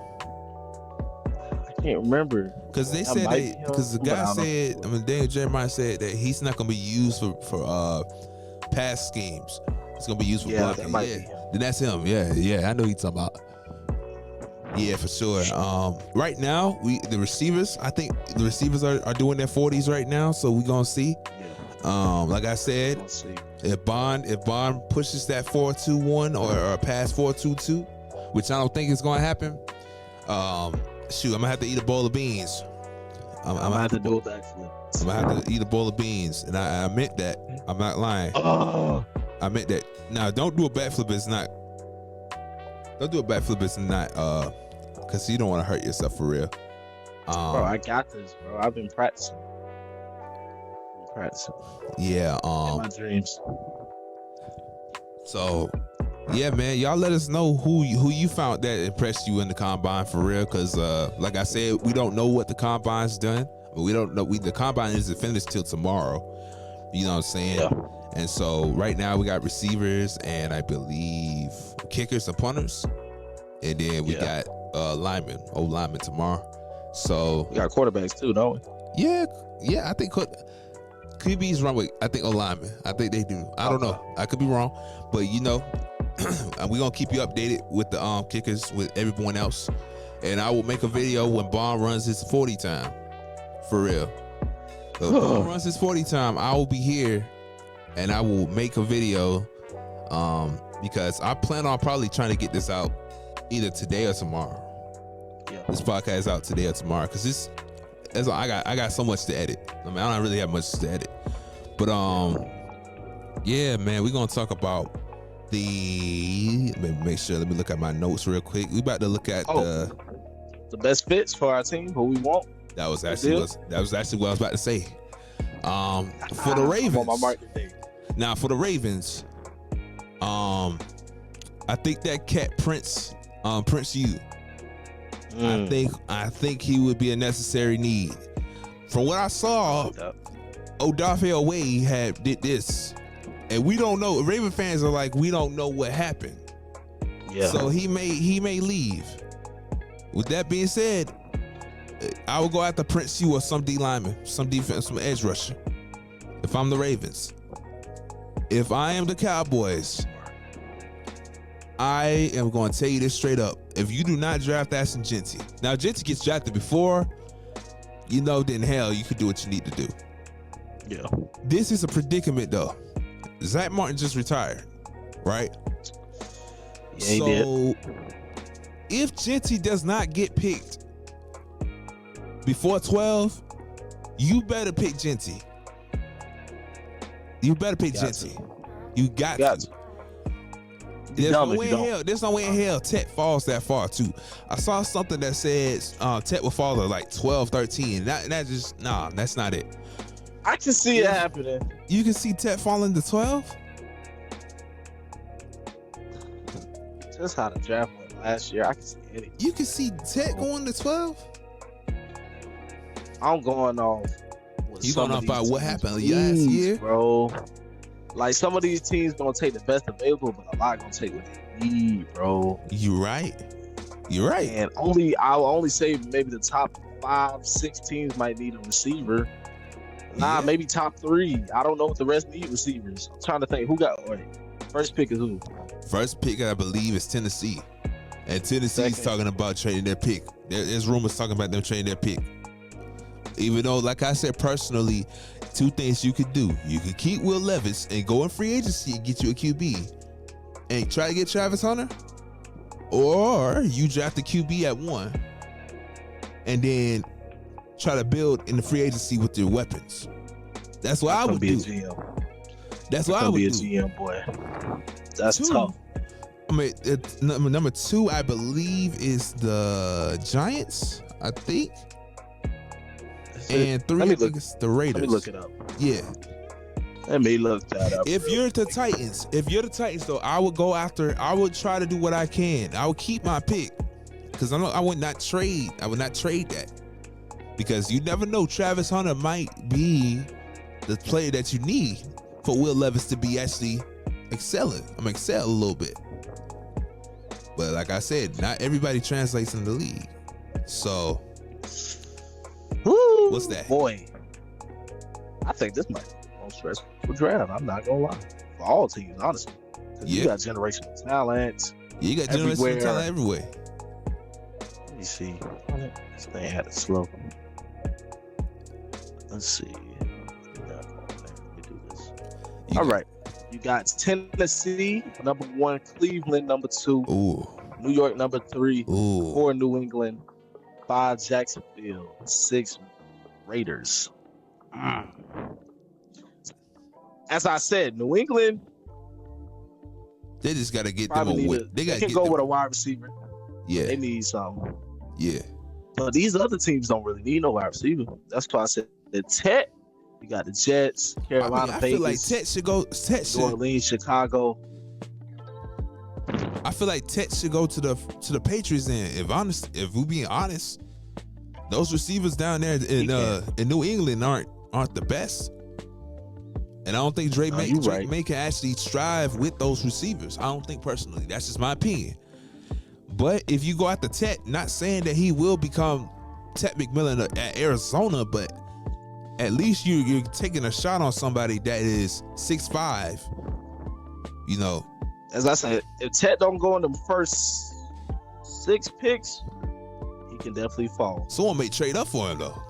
I can't remember. Because they said the guy said, Daniel Jeremiah said that he's not gonna be used for pass schemes. It's gonna be used for blocking. Then that's him. Yeah, I know he's talking about. Yeah, for sure. Right now, the receivers, I think the receivers are doing their 40s right now, so we're gonna see. Yeah. Like I said, if Bond pushes that 4.21 or past 4.22, which I don't think is gonna happen. I'm gonna have to eat a bowl of beans. I'm gonna have to do a backflip. I'm gonna have to eat a bowl of beans, and I meant that. I'm not lying. I meant that. Now, don't do a backflip. Don't do a backflip. It's not because you don't want to hurt yourself for real. Bro, I got this, bro. I've been practicing. Yeah. In my dreams. So, yeah, man, y'all let us know who you found that impressed you in the combine for real. Cause like I said, we don't know what the combine's done. But we don't know. The combine isn't finished till tomorrow. You know what I'm saying? Yeah. And so right now we got receivers and I believe kickers and punters, and then we got linemen tomorrow. So we got quarterbacks too, don't we? Yeah. I think QBs run with linemen. I think they do. I don't know. I could be wrong, but we're gonna keep you updated with the kickers with everyone else, and I will make a video when Bond runs his 40 time, for real. So if Bond runs his 40 time, I will be here, and I will make a video, because I plan on probably trying to get this out either today or tomorrow. Yeah. This podcast is out today or tomorrow because I got so much to edit. I don't really have much to edit, but yeah, man, we're gonna talk about let me look at my notes real quick. We about to look at the best fits for our team, who we want. That was actually what I was about to say. For the Ravens. Now for the Ravens, I think that cat Prince U. I think he would be a necessary need. From what I saw, Odafe Wade did this, and we don't know. Raven fans are like, we don't know what happened. Yeah. So he may leave. With that being said, I would go after Prince Hugh or some D lineman, some defense, some edge rusher. If I'm the Ravens, if I am the Cowboys, I am going to tell you this straight up. If you do not draft Ashton Jeanty, now Jeanty gets drafted before, then hell, you could do what you need to do. Yeah. This is a predicament though. Zach Martin just retired, right? Yeah, he did. If Jeanty does not get picked before 12, you better pick Jeanty. You better pick Jeanty. You got to. There's no way in hell Tet falls that far too. I saw something that says Tet will fall to like 12, 13. That's not it. I can see it happening. You can see Tet falling to 12? Just how the draft went last year. I can see it. You can see Tet going to 12? I'm going off. You going off by what happened last year? Bro. Like, some of these teams gonna take the best available, but a lot gonna take what they need, bro. You're right. And I'll only say maybe the top 5, 6 teams might need a receiver. Maybe top 3. I don't know if the rest need receivers. I'm trying to think who got first pick is who? First pick, I believe, is Tennessee. And Tennessee's talking about trading their pick. There's rumors talking about them trading their pick. Even though, like I said, personally, 2 things you could do. You could keep Will Levis and go in free agency and get you a QB and try to get Travis Hunter. Or you draft the QB at 1 and then try to build in the free agency with your weapons. That's what I would do. That's what I would do. Be a GM, boy. That's tough. I mean, number 2, I believe, is the Giants, I think. And 3, I think it's the Raiders. Let me look it up. Yeah. Let me look that up. If you're the Titans, though, I would try to do what I can. I would keep my pick because I would not trade that because you never know. Travis Hunter might be the player that you need for Will Levis to be actually excelling. Excel a little bit. But like I said, not everybody translates in the league. So what's that? Boy, I think this might be the most stressful draft. I'm not gonna lie. For all teams, honestly. You got generational talent. You got generational talent everywhere. Let me see. This thing had it slow. Let's see. Let me do this. All right. You got Tennessee, number 1, Cleveland, number 2, New York, number 3, 4, New England, 5, Jacksonville, 6, Raiders. As I said, New England, they just got to get them a win. They can go with a wide receiver. Yeah. They need some. Yeah. But these other teams don't really need no wide receiver. That's why I said the Tet. You got the Jets, Carolina, I Vegas. feel like Tet should go. New Orleans, Chicago. I feel like Tet should go to the Patriots. And if we're being honest, those receivers down there in New England aren't the best. And I don't think Drake May can actually strive with those receivers. I don't think personally. That's just my opinion. But if you go after Tet, not saying that he will become Tet McMillan at Arizona, but at least you're taking a shot on somebody that is 6'5". As I said, if Tet don't go in the first 6 picks, he can definitely fall. Someone may trade up for him though.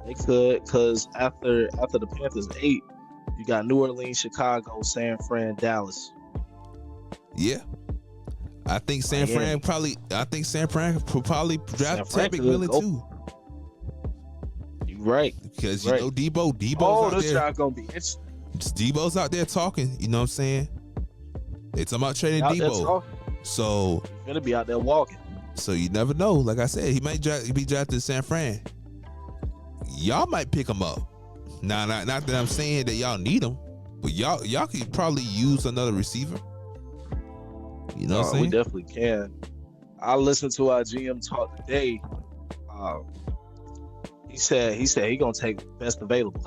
They could, because after the Panthers 8, you got New Orleans, Chicago, San Fran, Dallas. Yeah. I think San Fran could probably draft Ted McMillan too. You're right. Because you know Debo's this draft gonna be interesting. Debo's out there talking, you know what I'm saying? They talking about trading Debo. So he's gonna be out there walking. So you never know. Like I said, he might be drafted in San Fran. Y'all might pick him up. Now, not that I'm saying that y'all need him, but y'all could probably use another receiver. You know what I'm saying? We definitely can. I listened to our GM talk today. He said he gonna take best available.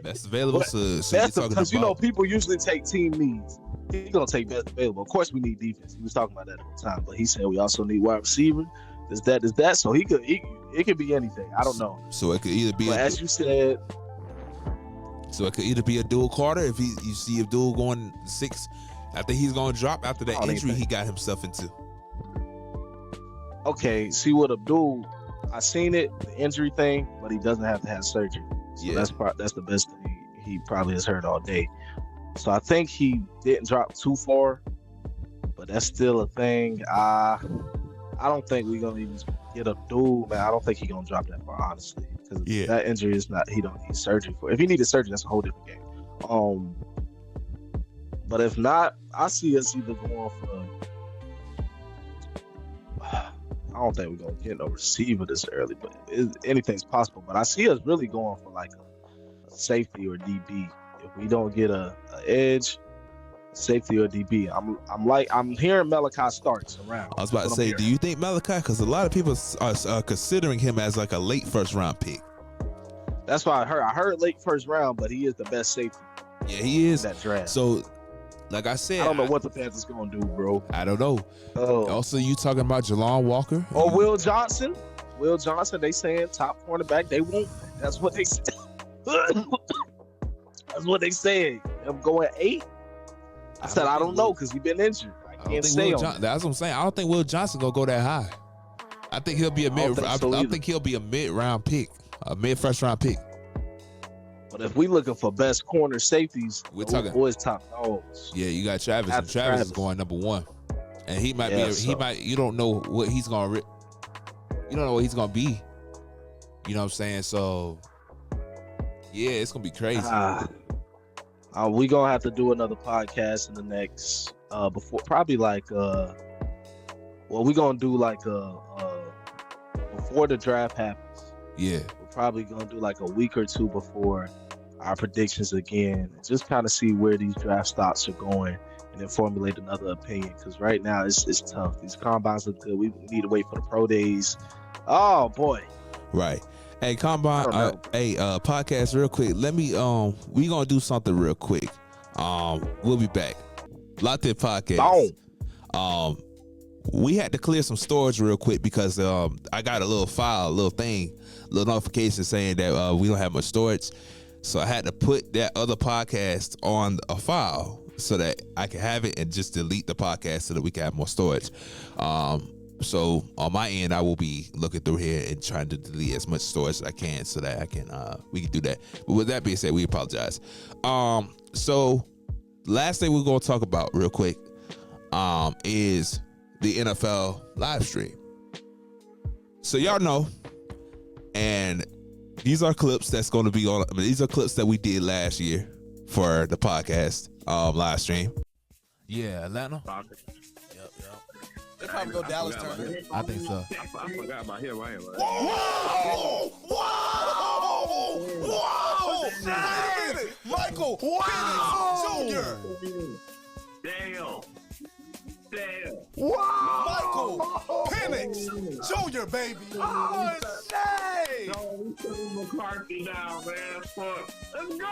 Best available. So you're That's talking because you know about people usually take team needs. He's gonna take best available. Of course, we need defense. He was talking about that the whole time, but he said we also need wide receiver. There's that. So it could be anything. I don't know. so it could either be But as you said, so it could either be a dual Carter if you see if dual going 6. I think he's gonna drop after that injury he got himself into. okay, see what Abdul, I seen it, the injury thing, but he doesn't have to have surgery. So that's the best thing he probably has heard all day. So I think he didn't drop too far, but that's still a thing. I don't think we're gonna even get Abdul, man. I don't think he's gonna drop that far, honestly, because that injury is not. He don't need surgery for. If he needed surgery, that's a whole different game. But if not, I see us either going for. I don't think we're gonna get no receiver this early, but anything's possible. But I see us really going for like a safety or DB. If we don't get a edge, safety or DB, I'm hearing Malachi starts around. I was about to say, do you think Malachi? Because a lot of people are considering him as like a late first round pick. That's why I heard late first round, but he is the best safety. Yeah, he is. In that draft. So, like I said, I don't know what the Panthers gonna do, bro. I don't know. Also, you talking about Jalon Walker or Will Johnson? Will Johnson, they saying top cornerback. They won't. That's what they said. That's what they said. I'm going 8. I said I don't know because he's been injured. I can't say on that. That's what I'm saying. I don't think Will Johnson gonna go that high. I think he'll be a mid. I think he'll be a mid-round pick, a mid-first round pick. But if we looking for best corner safeties, we're talking boys top dogs. Yeah, you got Travis. And Travis is going number 1, and he might be. He might. You don't know what he's gonna. You don't know what he's gonna be. You know what I'm saying? So, yeah, it's gonna be crazy. We gonna have to do another podcast in the next before probably like we gonna do like before the draft happens. Yeah, we're probably gonna do like a week or 2 before our predictions again, and just kind of see where these draft stocks are going, and then formulate another opinion. Because right now it's tough. These combines look good. We need to wait for the pro days. Oh boy. Right. Hey, Combine, podcast real quick. Let me, we gonna do something real quick. We'll be back. Loc'D podcast. We had to clear some storage real quick because I got a little file, little notification saying that we don't have much storage. So I had to put that other podcast on a file so that I can have it and just delete the podcast so that we can have more storage. So on my end, I will be looking through here and trying to delete as much storage as I can so that I can we can do that. But with that being said, we apologize. So last thing we're gonna talk about real quick is the NFL live stream. So y'all know, and these are clips that's going to be on. These are clips that we did last year for the podcast live stream. Yeah, Atlanta. Yep. They probably go Dallas turn. I think so. I forgot about him. Whoa! Michael Jr. Damn. Michael Penix Jr. baby. Oh shit! No, we put McCarthy down, man. Fuck. Let's go.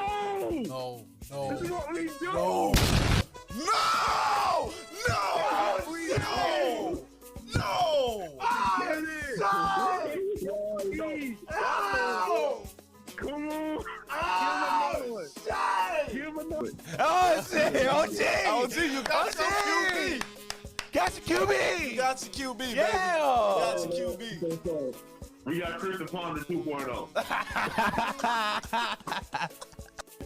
No. This is what we do. No. Come on. Give him another one. Oh shit! OG, you got your QB. Got your QB, baby. Yeah. Got your QB. We got Christian Ponder 2.0.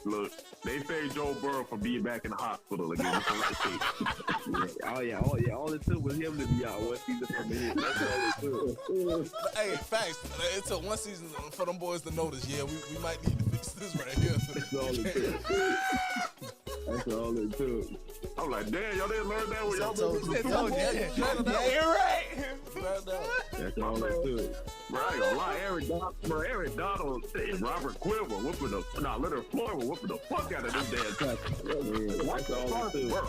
Look, they saved Joe Burrow from being back in the hospital again. Oh yeah. All it took was him to be out one season from the hit. That's all it took. Hey, facts. It took one season for them boys to notice. Yeah, we might need to fix this right here. That's all it took. That's all it took. I'm like, damn, y'all didn't learn that when y'all been Yeah, you're right. That's all it took. Bro, I ain't gonna lie, Aaron Donald and Robert Quinn were whooping Leonard Floyd were whooping the fuck out of this damn tackle. That's all it took.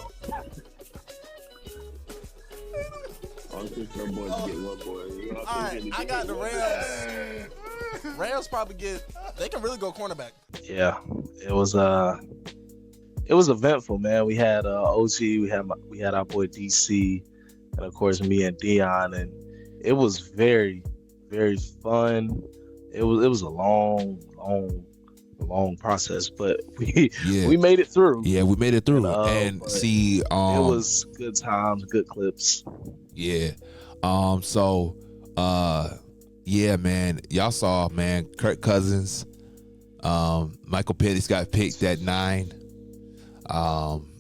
I'm just them boys get one boy. All right, I got the Rams. Rams probably they can really go cornerback. Yeah, it was it was eventful, man. We had OG, we had our boy DC, and of course me and Dion, and it was very fun. It was a long process, but Yeah. we made it through. Yeah, we made it through. And, And see, it was good times, good clips. yeah. So yeah, man. Y'all saw, man, Kirk Cousins. Michael Penix got picked at 9.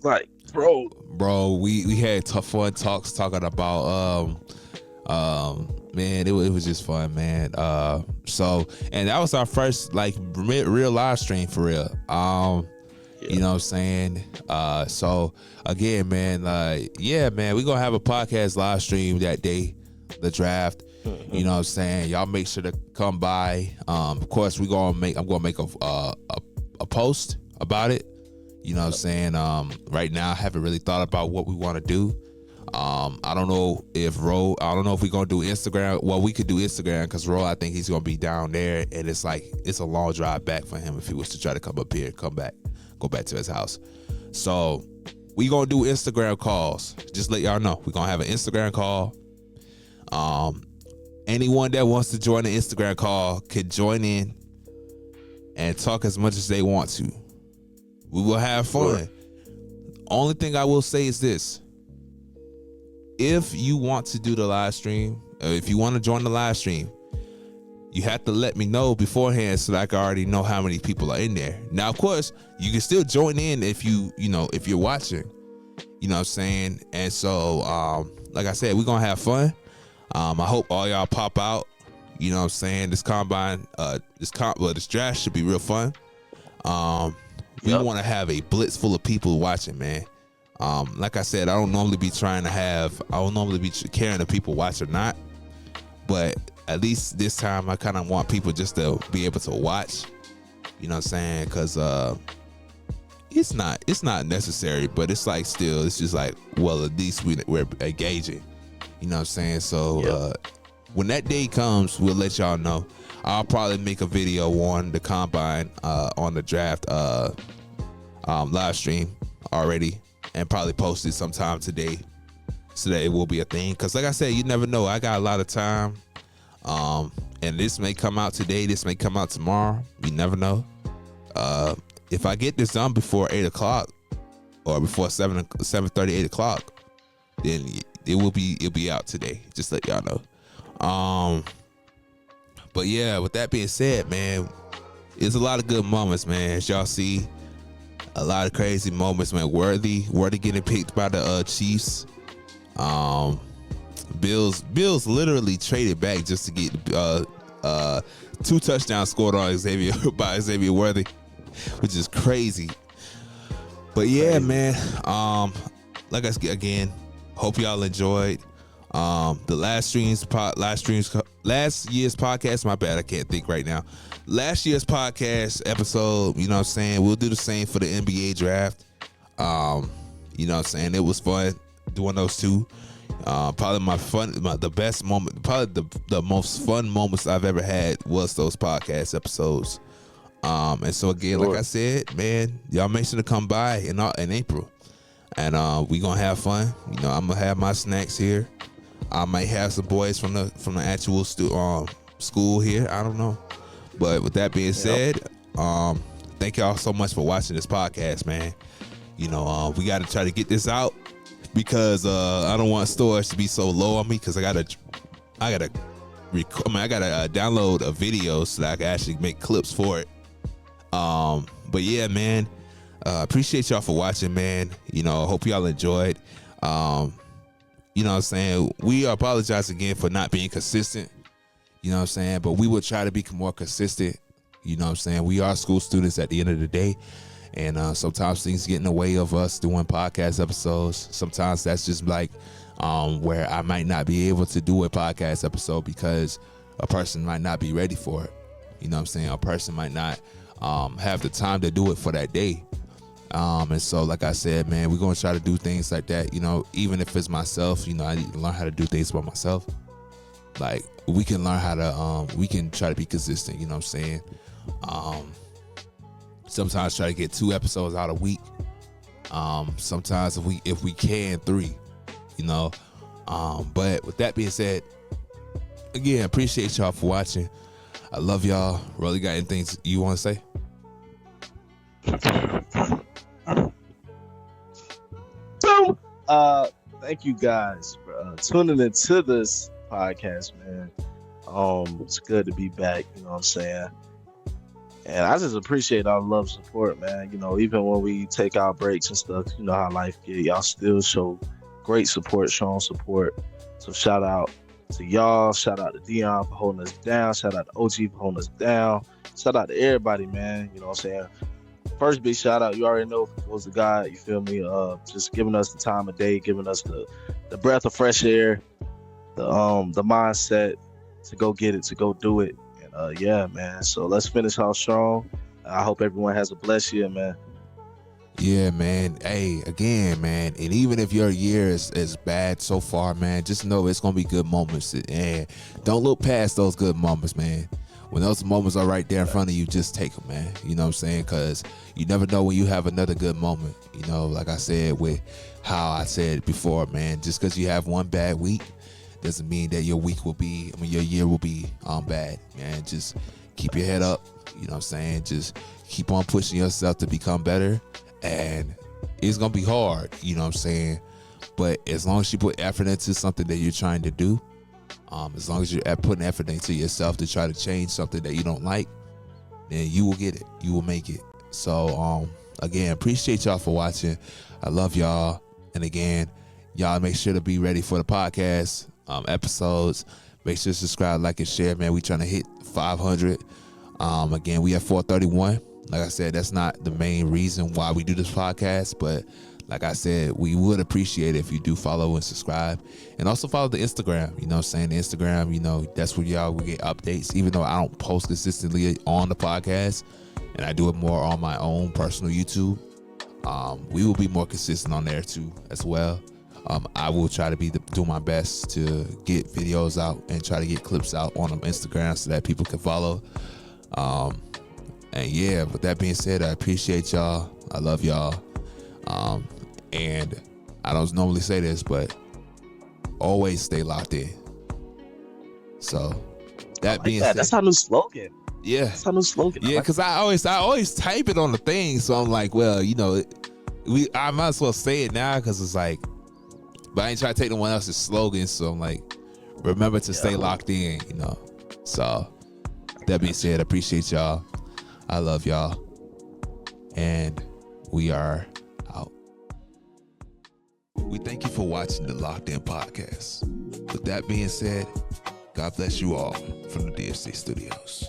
Like, bro, we had tough fun talks talking about man, it was just fun, man. So, and that was our first like real live stream for real. You know what I'm saying? So again, man, yeah, man, we gonna have a podcast live stream that day, the draft. You know what I'm saying? Y'all make sure to come by. Of course, I'm gonna make a post about it. You know what I'm saying? Right now, I haven't really thought about what we want to do. I don't know if we're gonna do Instagram. Well, we could do Instagram because Ro, I think he's gonna be down there, and it's a long drive back for him if he was to try to come up here, go back to his house. So we gonna do Instagram calls. Just let y'all know, we're gonna have an Instagram call. Anyone that wants to join the Instagram call could join in and talk as much as they want to. We will have fun. Sure. Only thing I will say is this. If you want to do the live stream, or if you want to join the live stream, you have to let me know beforehand so that I can already know how many people are in there. Now, of course, you can still join in if if you're watching. You know what I'm saying? And so, like I said, we're gonna have fun. I hope all y'all pop out. You know what I'm saying? This combine, this draft should be real fun. We want to have a blitz full of people watching, man. Like I said, I don't normally be caring if people watch or not, but at least this time I kind of want people just to be able to watch. You know what I'm saying? Because it's not necessary, but it's like still, it's just like, well, at least we're engaging. You know what I'm saying? So when that day comes, we'll let y'all know. I'll probably make a video on the combine, on the draft live stream already, and probably post it sometime today, so that it will be a thing. Because like I said, you never know. I got a lot of time, and this may come out today. This may come out tomorrow. You never know. If I get this done before 8 o'clock or before 7:30, 8 o'clock, then it'll be out today. Just let y'all know. But yeah, with that being said, man, it's a lot of good moments, man. As y'all see, a lot of crazy moments, man. Worthy getting picked by the Chiefs. Bills literally traded back just to get 2 touchdowns scored on by Xavier Worthy, which is crazy. But yeah, man. Like I said again, hope y'all enjoyed the last year's podcast. My bad, I can't think right now. Last year's podcast episode, you know what I'm saying? We'll do the same for the NBA draft. You know what I'm saying? It was fun doing those two. Probably the best moment, probably the most fun moments I've ever had was those podcast episodes. And so again, like I said, man, y'all make sure to come by in April. And we gonna have fun. You know, I'm gonna have my snacks here. I might have some boys from the actual school here. I don't know. But with that being said, thank y'all so much for watching this podcast, man. You know, we got to try to get this out because I don't want storage to be so low on me, because I gotta download a video so that I can actually make clips for it. But yeah, man, appreciate y'all for watching, man. You know, hope y'all enjoyed. You know what I'm saying? We apologize again for not being consistent. You know what I'm saying? But we will try to be more consistent. You know what I'm saying? We are school students at the end of the day. And sometimes things get in the way of us doing podcast episodes. Sometimes that's just like where I might not be able to do a podcast episode because a person might not be ready for it. You know what I'm saying? A person might not have the time to do it for that day. And so, like I said, man, we're going to try to do things like that. You know, even if it's myself, you know, I need to learn how to do things by myself. Like, we can learn how to, we can try to be consistent, you know what I'm saying? sometimes try to get 2 episodes out a week. Sometimes if we can 3, you know. But with that being said, again, appreciate y'all for watching. I love y'all. Rolly, got anything you want to say? Thank you guys for tuning into this podcast, man. It's good to be back, you know what I'm saying? And I just appreciate all the love and support, man. You know, even when we take our breaks and stuff, you know how life get, y'all still show great support, strong support. So shout out to y'all. Shout out to Dion for holding us down. Shout out to OG for holding us down. Shout out to everybody, man. You know what I'm saying? First big shout out, you already know, was the guy, you feel me? Just giving us the time of day, giving us the breath of fresh air, the mindset to go get it, to go do it. And yeah, man. So let's finish out strong. I hope everyone has a blessed year, man. Yeah, man. Hey, again, man. And even if your year is bad so far, man, just know it's gonna be good moments. And don't look past those good moments, man. When those moments are right there in front of you, just take them, man. You know what I'm saying? Because you never know when you have another good moment. You know, like I said, with how I said before, man, just because you have one bad week doesn't mean that your your year will be bad, man. Just keep your head up. You know what I'm saying? Just keep on pushing yourself to become better. And it's going to be hard, you know what I'm saying? But as long as you put effort into something that you're trying to do, as long as you're putting effort into yourself to try to change something that you don't like, then you will get it. You will make it. So, again, appreciate y'all for watching. I love y'all. And again, y'all make sure to be ready for the podcast episodes. Make sure to subscribe, like, and share, man. We trying to hit 500. Again, we have 431. Like I said, that's not the main reason why we do this podcast, but like I said, we would appreciate it if you do follow and subscribe. And also follow the Instagram, you know what I'm saying? The Instagram, you know, that's where y'all will get updates, even though I don't post consistently on the podcast, and I do it more on my own personal YouTube. We will be more consistent on there too as well. I will try to do my best to get videos out and try to get clips out on Instagram so that people can follow. And yeah, with that being said, I appreciate y'all. I love y'all. And I don't normally say this, but always stay locked in. So that being said, that's our new slogan. Yeah, that's our new slogan. Yeah, because I always type it on the thing, so I'm like, well, you know, I might as well say it now because it's like, but I ain't trying to take no one else's slogan, so I'm like, remember to stay locked in, you know. So that being said, I appreciate y'all. I love y'all. And we are out. We thank you for watching the Locked In podcast. With that being said, God bless you all from the DFC Studios.